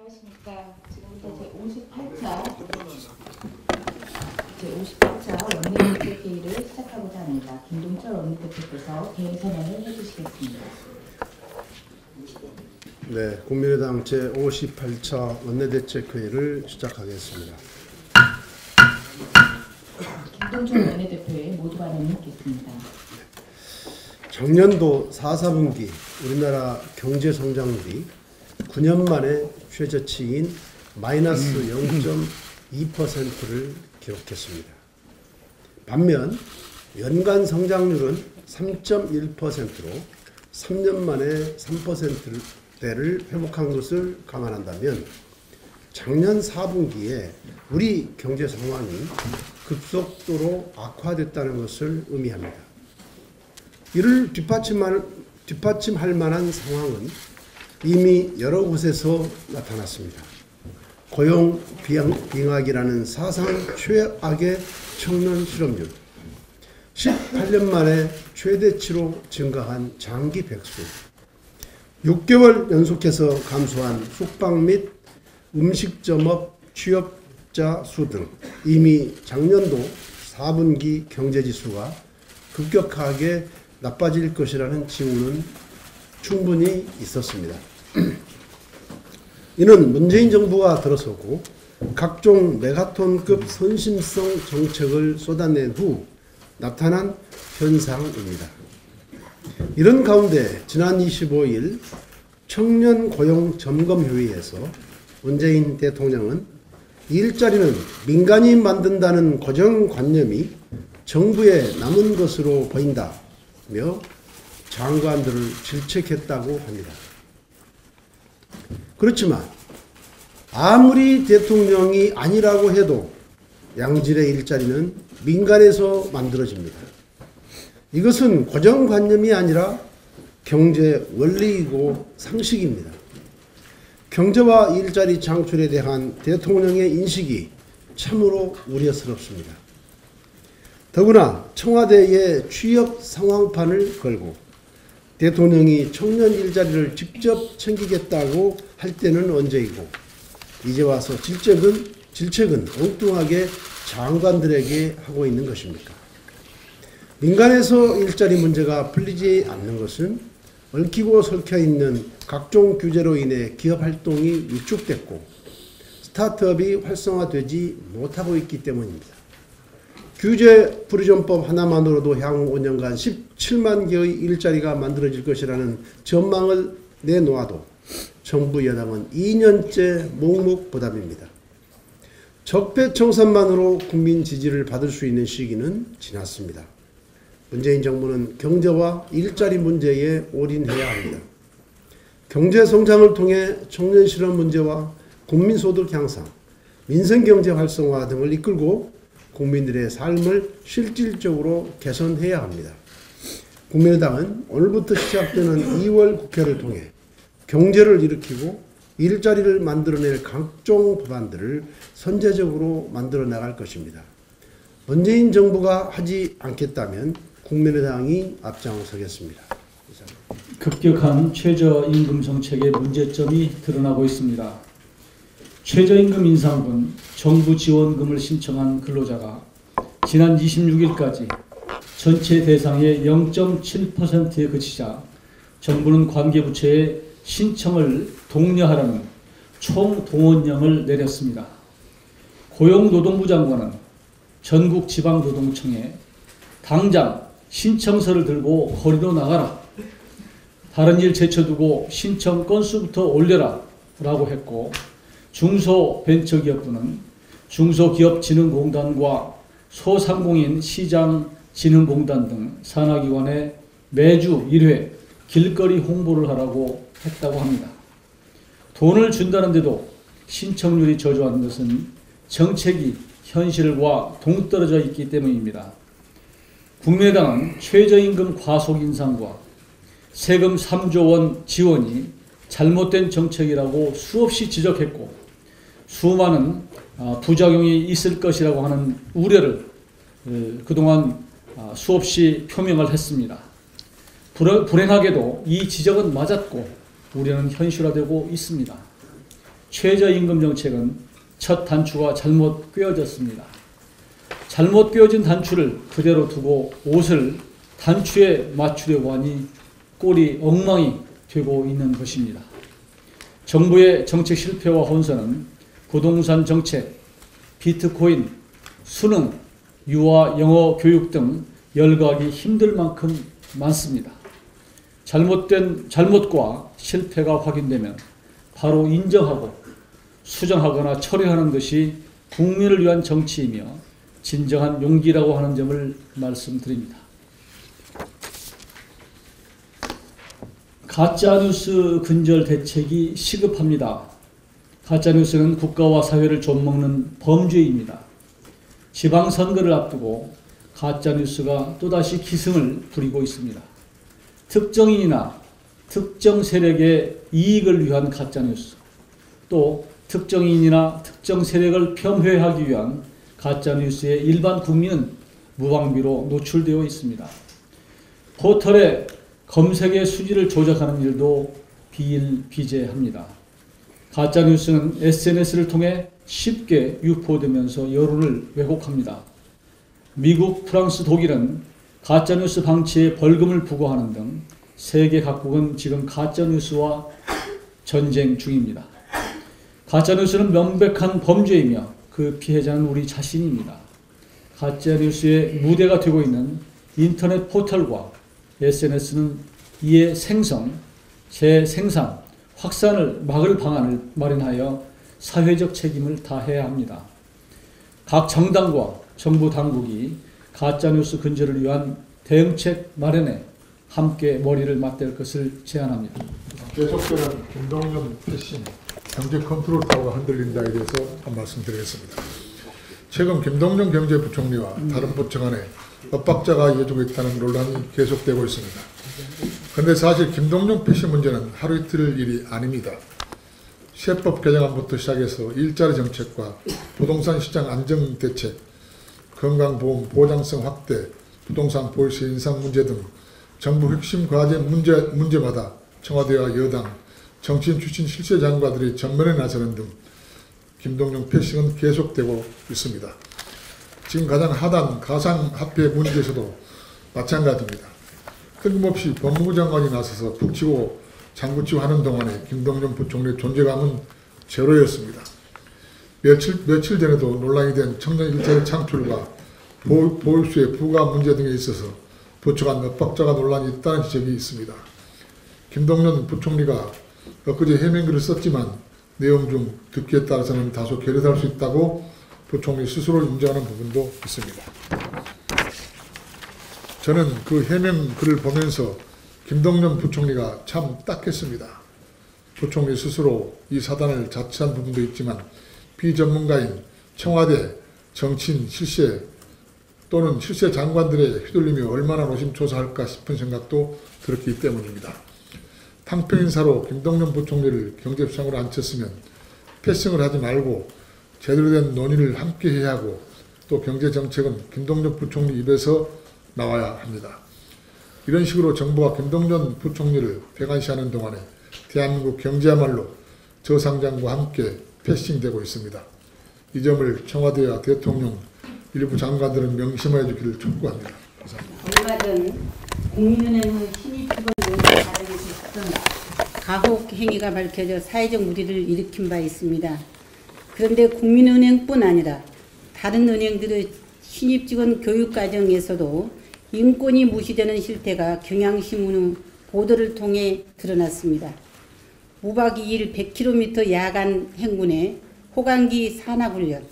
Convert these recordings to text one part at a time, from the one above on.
안녕하십니까. 지금부터 제58차 원내대표회의를 시작하고자 합니다. 김동철 원내대표께서 개회 선언을 해주시겠습니다. 네, 국민의당 제58차 원내대책회의를 시작하겠습니다. 김동철 원내대표의 모두 발언이 있겠습니다. 작년도 4분기 우리나라 경제성장률이 9년 만에 최저치인 마이너스 0.2%를 기록했습니다. 반면 연간 성장률은 3.1%로 3년 만에 3%대를 회복한 것을 감안한다면 작년 4분기에 우리 경제 상황이 급속도로 악화됐다는 것을 의미합니다. 이를 뒷받침할 만한 상황은 이미 여러 곳에서 나타났습니다. 고용 빙하기라는 사상 최악의 청년 실업률, 18년 만에 최대치로 증가한 장기 백수, 6개월 연속해서 감소한 숙박 및 음식점업 취업자 수 등 이미 작년도 4분기 경제지수가 급격하게 나빠질 것이라는 징후는 충분히 있었습니다. 이는 문재인 정부가 들어서고 각종 메가톤급 선심성 정책을 쏟아낸 후 나타난 현상입니다. 이런 가운데 지난 25일 청년 고용 점검 회의에서 문재인 대통령은 일자리는 민간이 만든다는 고정관념이 정부에 남은 것으로 보인다며 장관들을 질책했다고 합니다. 그렇지만 아무리 대통령이 아니라고 해도 양질의 일자리는 민간에서 만들어집니다. 이것은 고정관념이 아니라 경제 원리이고 상식입니다. 경제와 일자리 창출에 대한 대통령의 인식이 참으로 우려스럽습니다. 더구나 청와대에 취업 상황판을 걸고 대통령이 청년 일자리를 직접 챙기겠다고 할 때는 언제이고 이제 와서 질책은 엉뚱하게 장관들에게 하고 있는 것입니까? 민간에서 일자리 문제가 풀리지 않는 것은 얽히고 설켜 있는 각종 규제로 인해 기업 활동이 위축됐고 스타트업이 활성화되지 못하고 있기 때문입니다. 규제 불의존법 하나만으로도 향후 5년간 17만 개의 일자리가 만들어질 것이라는 전망을 내놓아도 정부 여당은 2년째 묵묵부답입니다. 적폐청산만으로 국민 지지를 받을 수 있는 시기는 지났습니다. 문재인 정부는 경제와 일자리 문제에 올인해야 합니다. 경제성장을 통해 청년 실업 문제와 국민소득 향상, 민생경제 활성화 등을 이끌고 국민들의 삶을 실질적으로 개선해야 합니다. 국민의당은 오늘부터 시작되는 2월 국회를 통해 경제를 일으키고 일자리를 만들어낼 각종 법안들을 선제적으로 만들어 나갈 것입니다. 문재인 정부가 하지 않겠다면 국민의당이 앞장서겠습니다. 급격한 최저임금 정책의 문제점이 드러나고 있습니다. 최저임금 인상분 정부 지원금을 신청한 근로자가 지난 26일까지 전체 대상의 0.7%에 그치자 정부는 관계부처에 신청을 독려하라는 총동원령을 내렸습니다. 고용노동부 장관은 전국지방노동청에 당장 신청서를 들고 거리로 나가라, 다른 일 제쳐두고 신청 건수부터 올려라 라고 했고, 중소벤처기업부는 중소기업진흥공단과 소상공인 시장진흥공단 등 산하기관에 매주 1회 길거리 홍보를 하라고 했다고 합니다. 돈을 준다는데도 신청률이 저조한 것은 정책이 현실과 동떨어져 있기 때문입니다. 국민의당은 최저임금 과속 인상과 세금 3조 원 지원이 잘못된 정책이라고 수없이 지적했고 수많은 부작용이 있을 것이라고 하는 우려를 그동안 수없이 표명을 했습니다. 불행하게도 이 지적은 맞았고 우려는 현실화되고 있습니다. 최저임금 정책은 첫 단추가 잘못 꿰어졌습니다. 잘못 꿰어진 단추를 그대로 두고 옷을 단추에 맞추려고 하니 꼴이 엉망이 되고 있는 것입니다. 정부의 정책 실패와 혼선은 부동산 정책, 비트코인, 수능, 유아 영어 교육 등 열거하기 힘들 만큼 많습니다. 잘못과 실패가 확인되면 바로 인정하고 수정하거나 처리하는 것이 국민을 위한 정치이며 진정한 용기라고 하는 점을 말씀드립니다. 가짜뉴스 근절 대책이 시급합니다. 가짜뉴스는 국가와 사회를 좀먹는 범죄입니다. 지방선거를 앞두고 가짜뉴스가 또다시 기승을 부리고 있습니다. 특정인이나 특정 세력의 이익을 위한 가짜뉴스, 또 특정인이나 특정 세력을 폄훼하기 위한 가짜뉴스에 일반 국민은 무방비로 노출되어 있습니다. 포털의 검색의 수지를 조작하는 일도 비일비재합니다. 가짜뉴스는 SNS를 통해 쉽게 유포되면서 여론을 왜곡합니다. 미국, 프랑스, 독일은 가짜뉴스 방치에 벌금을 부과하는 등 세계 각국은 지금 가짜뉴스와 전쟁 중입니다. 가짜뉴스는 명백한 범죄이며 그 피해자는 우리 자신입니다. 가짜뉴스의 무대가 되고 있는 인터넷 포털과 SNS는 이에 생성, 재생산, 확산을 막을 방안을 마련하여 사회적 책임을 다해야 합니다. 각 정당과 정부 당국이 가짜뉴스 근절을 위한 대응책 마련에 함께 머리를 맞댈 것을 제안합니다. 계속되는 김동연 패싱, 경제 컨트롤 타워가 흔들린다에 대해서 한 말씀 드리겠습니다. 최근 김동연 경제부총리와 다른 부처 간에 엇박자가 이어지고 있다는 논란이 계속되고 있습니다. 그런데 사실 김동연 패싱 문제는 하루 이틀 일이 아닙니다. 세법 개정안부터 시작해서 일자리 정책과 부동산 시장 안정 대책, 건강보험 보장성 확대, 부동산 보유세 인상 문제 등 정부 핵심 과제 문제마다 청와대와 여당, 정치인 출신 실세 장관들이 전면에 나서는 등 김동연 패싱은 계속되고 있습니다. 지금 가장 핫한 가상화폐 문제에서도 마찬가지입니다. 뜬금없이 법무부 장관이 나서서 북치고 장구치고 하는 동안에 김동연 부총리의 존재감은 제로였습니다. 며칠 전에도 논란이 된 청년 일자리 창출과 보유세 부과 문제 등에 있어서 부처 간 엇박자가 논란이 있다는 지적이 있습니다. 김동연 부총리가 엊그제 해명글을 썼지만 내용 중 듣기에 따라서는 다소 결여할 수 있다고 부총리 스스로 인정하는 부분도 있습니다. 저는 그 해명글을 보면서 김동연 부총리가 참 딱했습니다. 부총리 스스로 이 사단을 자처한 부분도 있지만 비전문가인 청와대, 정치인, 실세 또는 실세 장관들의 휘둘림이 얼마나 노심초사할까 싶은 생각도 들었기 때문입니다. 탕평인사로 김동연 부총리를 경제부장으로 앉혔으면 패싱을 하지 말고 제대로 된 논의를 함께 해야 하고 또 경제정책은 김동연 부총리 입에서 나와야 합니다. 이런 식으로 정부가 김동연 부총리를 배관시하는 동안에 대한민국 경제야말로 저상장과 함께 패싱되고 있습니다. 이 점을 청와대와 대통령, 일부 장관들은 명심해 주기를 촉구합니다. 감사합니다. 얼마 전 국민은행 신입직원들 가정에서 있었던 가혹 행위가 밝혀져 사회적 물의를 일으킨 바 있습니다. 그런데 국민은행뿐 아니라 다른 은행들의 신입직원 교육과정에서도 인권이 무시되는 실태가 경향신문 보도를 통해 드러났습니다. 무박 2일 100km 야간 행군에 호강기 산악훈련,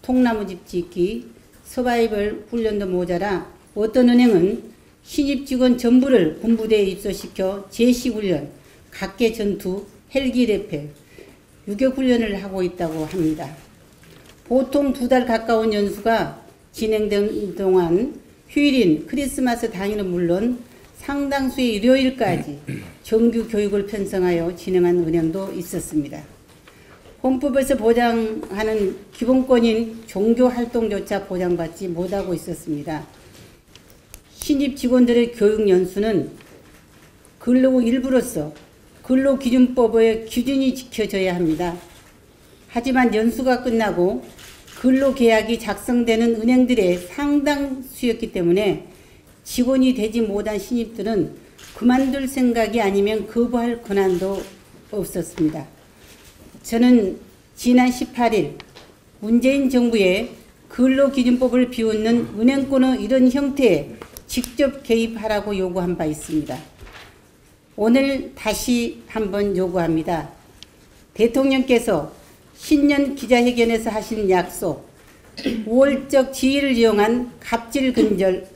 통나무집 짓기, 서바이벌 훈련도 모자라 어떤 은행은 신입직원 전부를 군부대에 입소시켜 제시훈련, 각계 전투, 헬기 레펠, 유격훈련을 하고 있다고 합니다. 보통 2달 가까운 연수가 진행된 동안 휴일인 크리스마스 당일은 물론 상당수의 일요일까지 정규 교육을 편성하여 진행한 은행도 있었습니다. 헌법에서 보장하는 기본권인 종교활동조차 보장받지 못하고 있었습니다. 신입 직원들의 교육 연수는 근로 일부로서 근로기준법의 기준이 지켜져야 합니다. 하지만 연수가 끝나고 근로계약이 작성되는 은행들의 상당수였기 때문에 직원이 되지 못한 신입들은 그만둘 생각이 아니면 거부할 권한도 없었습니다. 저는 지난 18일 문재인 정부의 근로기준법을 비웃는 은행권의 이런 형태에 직접 개입하라고 요구한 바 있습니다. 오늘 다시 한번 요구합니다. 대통령께서 신년 기자회견에서 하신 약속, 우월적 지위를 이용한 갑질 근절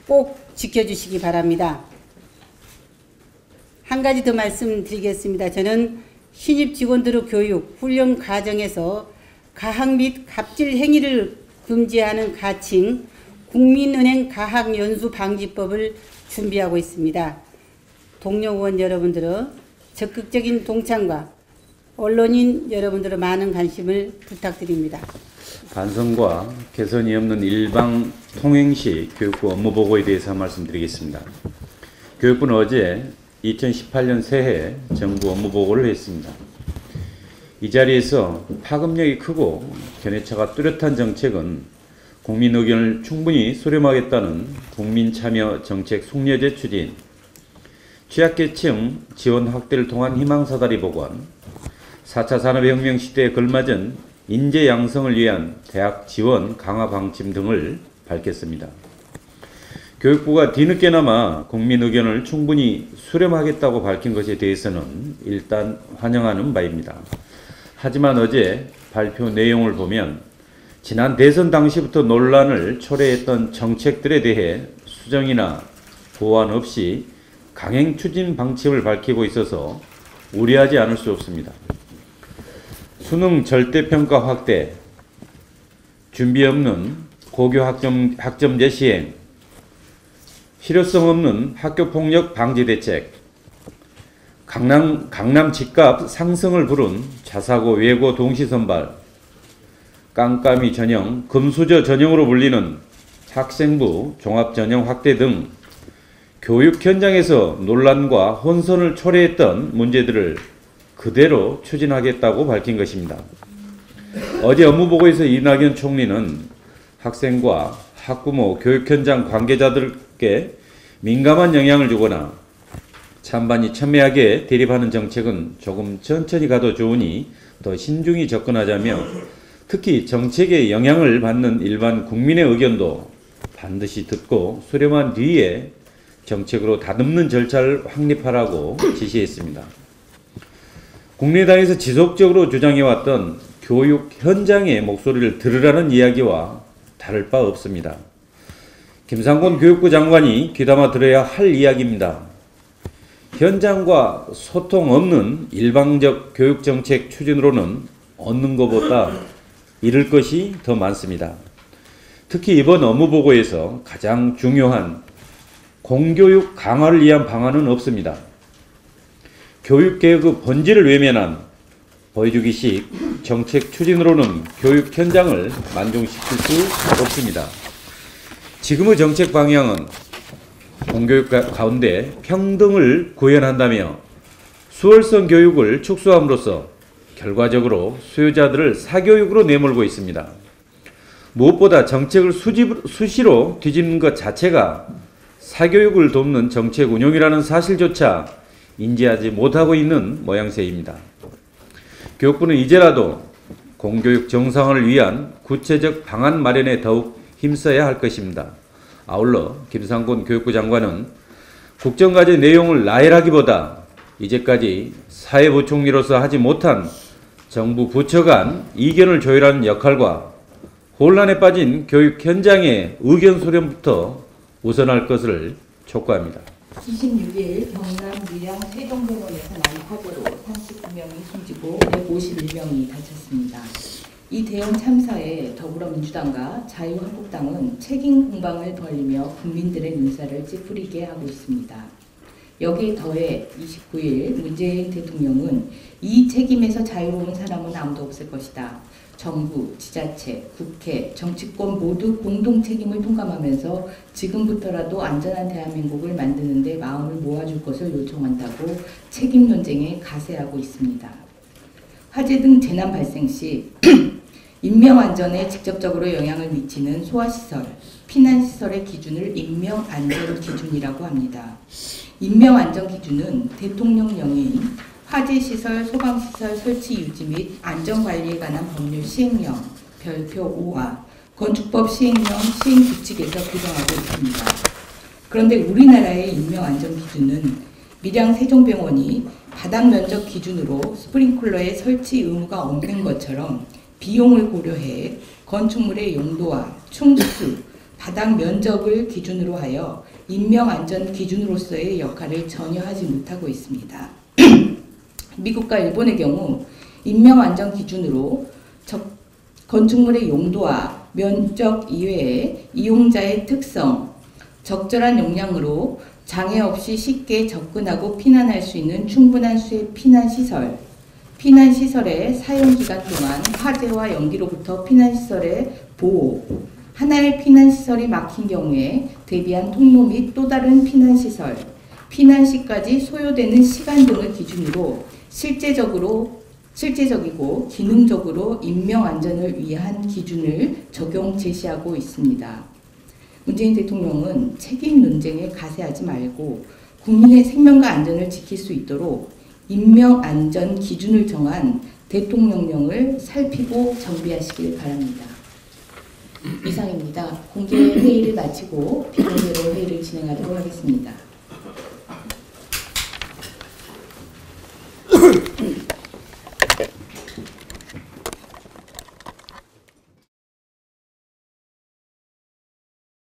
꼭 지켜주시기 바랍니다. 한 가지 더 말씀드리겠습니다. 저는 신입 직원들의 교육, 훈련 과정에서 가학 및 갑질 행위를 금지하는 가칭 국민은행 가학연수방지법을 준비하고 있습니다. 동료 의원 여러분들의 적극적인 동참과 언론인 여러분들의 많은 관심을 부탁드립니다. 반성과 개선이 없는 일방 통행시 교육부 업무보고에 대해서 말씀드리겠습니다. 교육부는 어제 2018년 새해 정부 업무보고를 했습니다. 이 자리에서 파급력이 크고 견해차가 뚜렷한 정책은 국민 의견을 충분히 수렴하겠다는 국민참여 정책 속려제 추진, 취약계층 지원 확대를 통한 희망사다리 보관, 4차 산업혁명 시대에 걸맞은 인재 양성을 위한 대학 지원 강화 방침 등을 밝혔습니다. 교육부가 뒤늦게나마 국민 의견을 충분히 수렴하겠다고 밝힌 것에 대해서는 일단 환영하는 바입니다. 하지만 어제 발표 내용을 보면 지난 대선 당시부터 논란을 초래했던 정책들에 대해 수정이나 보완 없이 강행 추진 방침을 밝히고 있어서 우려하지 않을 수 없습니다. 수능 절대평가 확대, 준비 없는 고교 학점제 시행, 실효성 없는 학교폭력 방지 대책, 강남 집값 상승을 부른 자사고 외고 동시선발, 깜깜이 전형, 금수저 전형으로 불리는 학생부 종합전형 확대 등 교육 현장에서 논란과 혼선을 초래했던 문제들을 그대로 추진하겠다고 밝힌 것입니다. 어제 업무보고에서 이낙연 총리는 학생과 학부모, 교육 현장 관계자들께 민감한 영향을 주거나 찬반이 첨예하게 대립하는 정책은 조금 천천히 가도 좋으니 더 신중히 접근하자며 특히 정책에 영향을 받는 일반 국민의 의견도 반드시 듣고 수렴한 뒤에 정책으로 다듬는 절차를 확립하라고 지시했습니다. 국민의당에서 지속적으로 주장해왔던 교육 현장의 목소리를 들으라는 이야기와 다를 바 없습니다. 김상곤 교육부 장관이 귀담아 들어야 할 이야기입니다. 현장과 소통 없는 일방적 교육정책 추진으로는 얻는 것보다 잃을 것이 더 많습니다. 특히 이번 업무보고에서 가장 중요한 공교육 강화를 위한 방안은 없습니다. 교육개혁의 본질을 외면한 보여주기식 정책 추진으로는 교육 현장을 만족시킬 수 없습니다. 지금의 정책 방향은 공교육 가운데 평등을 구현한다며 수월성 교육을 축소함으로써 결과적으로 수요자들을 사교육으로 내몰고 있습니다. 무엇보다 정책을 수시로 뒤집는 것 자체가 사교육을 돕는 정책 운용이라는 사실조차 인지하지 못하고 있는 모양새입니다. 교육부는 이제라도 공교육 정상화를 위한 구체적 방안 마련에 더욱 힘써야 할 것입니다. 아울러 김상곤 교육부 장관은 국정과제 내용을 나열하기보다 이제까지 사회부총리로서 하지 못한 정부 부처 간 이견을 조율하는 역할과 혼란에 빠진 교육 현장의 의견 수렴부터 우선할 것을 촉구합니다. 26일 경남 밀양 세종병원에서 난 화재로 39명이 숨지고 151명이 다쳤습니다. 이 대형 참사에 더불어민주당과 자유한국당은 책임 공방을 벌이며 국민들의 눈살을 찌푸리게 하고 있습니다. 여기에 더해 29일 문재인 대통령은 이 책임에서 자유로운 사람은 아무도 없을 것이다. 정부, 지자체, 국회, 정치권 모두 공동 책임을 통감하면서 지금부터라도 안전한 대한민국을 만드는 데 마음을 모아줄 것을 요청한다고 책임 논쟁에 가세하고 있습니다. 화재 등 재난 발생 시 인명안전에 직접적으로 영향을 미치는 소화시설, 피난시설의 기준을 인명안전기준이라고 합니다. 인명안전기준은 대통령령인 화재시설, 소방시설 설치 유지 및 안전관리에 관한 법률 시행령 별표 5와 건축법 시행령 시행규칙에서 규정하고 있습니다. 그런데 우리나라의 인명안전기준은 밀양 세종병원이 바닥 면적 기준으로 스프링클러의 설치 의무가 없는 것처럼 비용을 고려해 건축물의 용도와 층수, 바닥 면적을 기준으로 하여 인명안전 기준으로서의 역할을 전혀 하지 못하고 있습니다. 미국과 일본의 경우 인명안전 기준으로 건축물의 용도와 면적 이외에 이용자의 특성, 적절한 용량으로 장애 없이 쉽게 접근하고 피난할 수 있는 충분한 수의 피난시설, 피난시설의 사용기간 동안 화재와 연기로부터 피난시설의 보호, 하나의 피난시설이 막힌 경우에 대비한 통로 및 또 다른 피난시설, 피난 시까지 소요되는 시간 등을 기준으로 실제적이고 기능적으로 인명안전을 위한 기준을 적용 제시하고 있습니다. 문재인 대통령은 책임 논쟁에 가세하지 말고 국민의 생명과 안전을 지킬 수 있도록 인명안전 기준을 정한 대통령령을 살피고 정비하시길 바랍니다. 이상입니다. 공개 회의를 마치고 비공개로 회의를 진행하도록 하겠습니다.